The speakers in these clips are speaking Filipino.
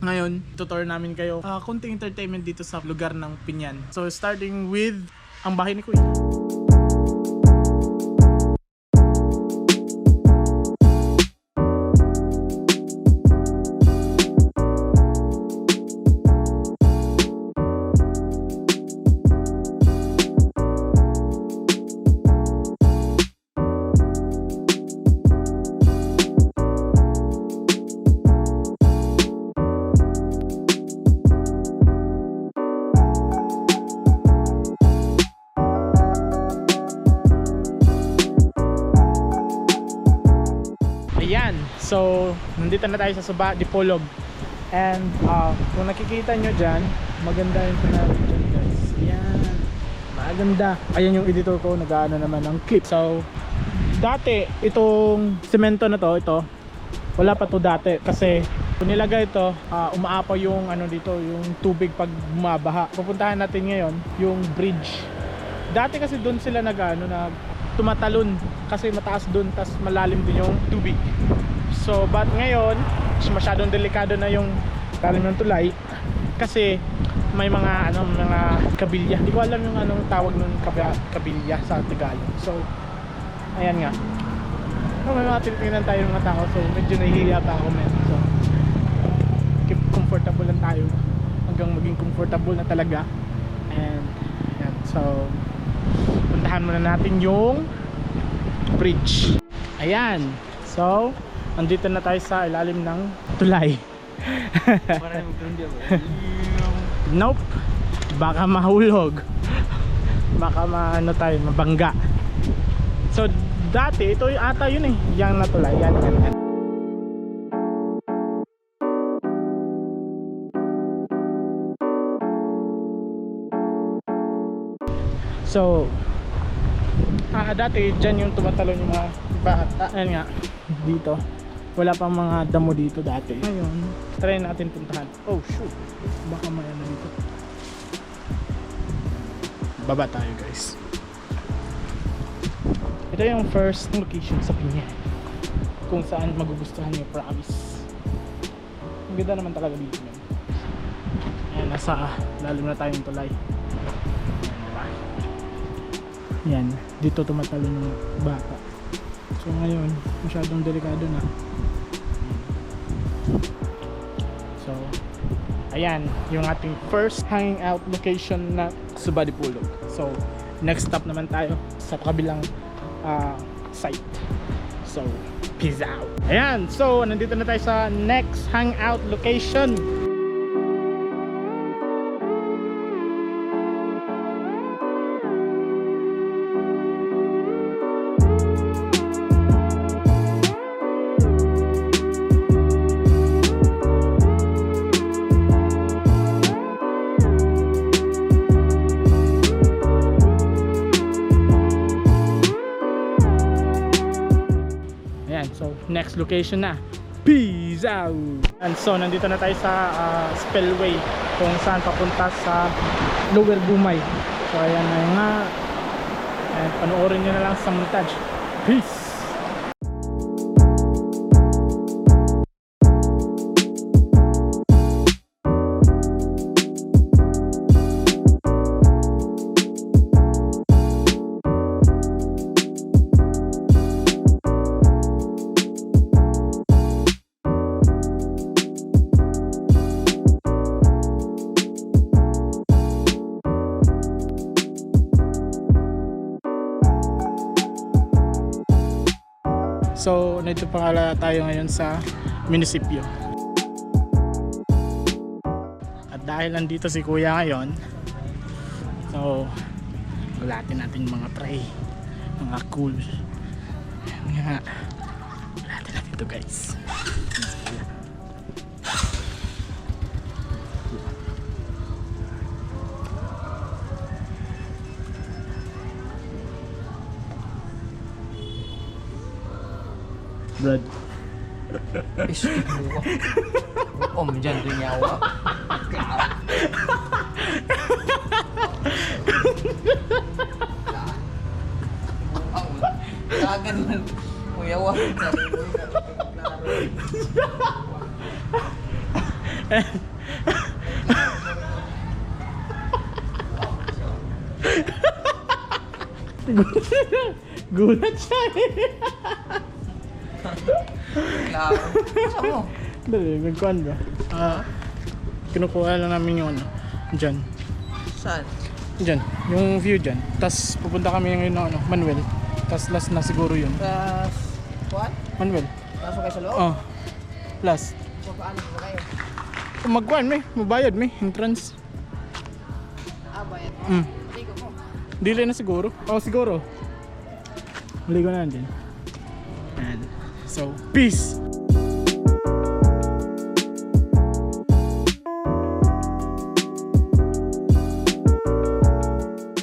Ngayon, tutor namin kayo kunting entertainment dito sa lugar ng Pinyan. So starting with ang bahay ni Kuya. Ayan, so nandito na tayo sa Suba Dipolog. And kung nakikita nyo dyan, maganda yung panahon dyan guys. Ayan, maganda. Ayan yung editor ko, nag-aano naman ng clip. So dati itong semento na to, ito wala pa to dati. Kasi kung nilagay ito, umaapaw yung ano dito, yung tubig pag bumabaha. Pupuntahan natin ngayon yung bridge. Dati kasi doon sila tumatalon kasi mataas doon, tas malalim din yung tubig. So but ngayon masyadong delikado na yung lalim ng tulay kasi may mga mga kabilya. Hindi ko alam yung anong tawag ng kabilya sa Tagalog. So ayan nga, may mga tinitingnan tayo ng mga tao, so medyo nahihiya pa ako men. So keep comfortable lang tayo hanggang maging comfortable na talaga. And ayan, so puntahan muna natin yung bridge. Ayan, so andito na tayo sa ilalim ng tulay. Nope, baka mahulog, baka mabangga. So dati ito ata yun yung na tulay. Yan. So dati dyan yung tumatalon yung mga bata. Ayan nga, dito wala pang mga damo dito dati. Ngayon try natin puntahan. Oh shoot, baka may ano dito. Baba tayo guys. Ito yung first location sa Pinyan kung saan magugustuhan nyo, promise. Ang ganda naman talaga dito. Ayan, nasa lalim na tayong tulay. Yan, dito tumatalon yung bata. So ngayon, masyadong delikado na. So, ayan, yung ating first hanging out location na Suba Dipolog. So, next stop naman tayo sa kabilang site. So, peace out. Ayan, so nandito na tayo sa next hangout location. So next location na, peace out. And so nandito na tayo sa spillway kung saan papunta sa Lower Bumay. So ayan na nga, and panoorin nyo na lang sa montage. Peace. So nandito pa tayo ngayon sa munisipyo. At dahil nandito si Kuya ngayon, so gulatin natin yung mga tray, mga cool. Nga, gulatin natin ito guys. Brad. Isip mo ko. Dyan rin yawa. Kagan man. Kuyawa. Gulat siya eh. Klaro. Saan mo? Dali, nagkuhan ba? Kinukuha lang namin yung ano, dyan. Saan? Dyan, yung view dyan. Tapos pupunta kami ngayon ng ano, Manuel. Tapos last na siguro yun. Tapos, what? Manuel. Pasok kayo sa loob? Oh. Last. So, paano ba kayo? Magkuhan may, mabayad may, entrance. Bayad mo? Mm. Ligo mo. Dili na siguro. Oh, siguro. Maligo na din. And so, peace!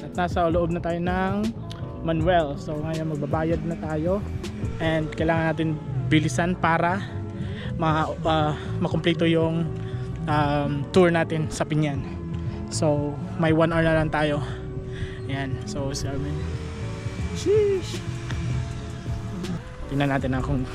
At nasa loob na tayo ng Manuel. So ngayon magbabayad na tayo. And kailangan natin bilisan para makumpleto yung tour natin sa Pinyan. So may 1 hour na lang tayo. Ayan. So sabi, sheesh. Tingnan natin kung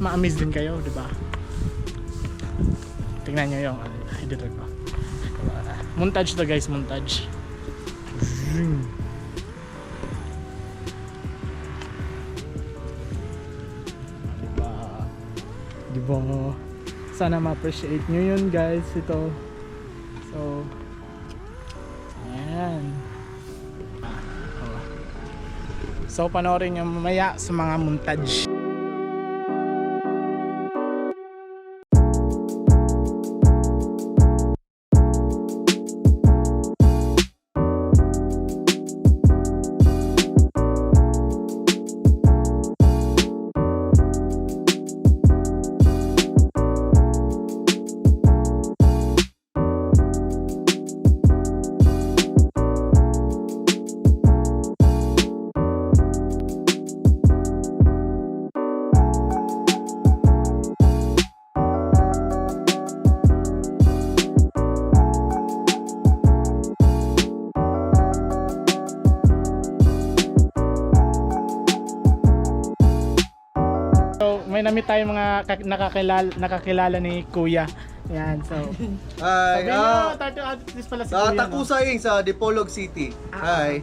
ma-amaze din kayo, di ba? Tingnan nyo yung editor ko. Montage to guys, montage. Diba? Diba? Sana ma-appreciate nyo yun guys. Ito. So, ayan. So panoorin nyo mamaya sa mga montage. So, may namit tayong mga nakakilala ni Kuya. Yan, so. Hi, Sabi nyo, Tartu Artist pala si Kuya. No? Takusaying sa Dipolog City. Hi.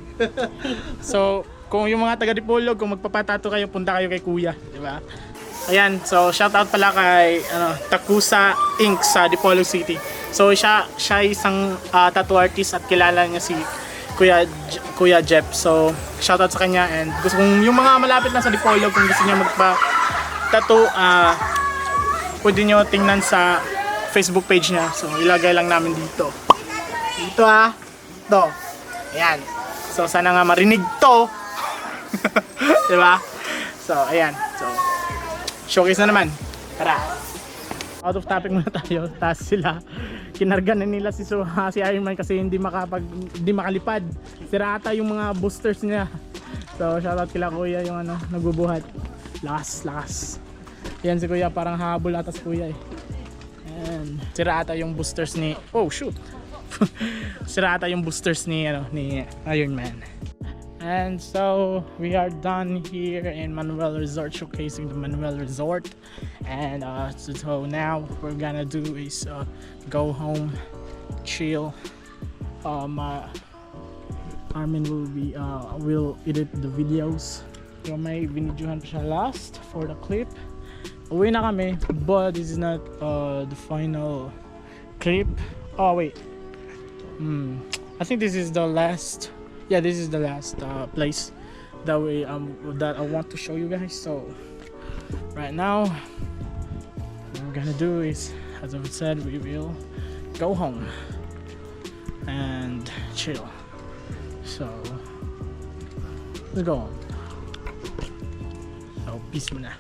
So, kung yung mga taga Dipolog, kung magpapatato kayo, punta kayo kay Kuya, di ba? Ayan, so shoutout pala kay Takusa Inc. sa Dipolog City. So, siya isang tattoo artist at kilala niya si Kuya Jeff. So, shoutout sa kanya and gusto kung yung mga malapit lang sa Dipolog, kung gusto niya magpa-tattoo, pwede nyo tingnan sa Facebook page niya. So, ilagay lang namin dito. Dito Ito. Ayan. So, sana nga marinig to. Diba? So, ayan. So, showcase na naman. Tara. Out of topic muna tayo. Tapos sila, kinarga na nila si Iron Man kasi hindi makalipad. Sira ata yung mga boosters niya. So, shoutout kila Kuya yung nagbubuhat. Lakas. Yan si Kuya, parang habol ata si Kuya eh. And sira ata yung boosters ni sira ata yung boosters ni Iron Man. And so we are done here in Manuel Resort, showcasing the Manuel Resort. And so now we're gonna do is go home, chill. Armin will edit the videos. So may binidyohan pa siya last for the clip. Uwi na kami, but this is not the final clip. Oh wait, I think this is the last. Yeah, this is the last place that I want to show you guys. So right now, what we're gonna do is, as I said, we will go home and chill. So let's go home. So peace muna.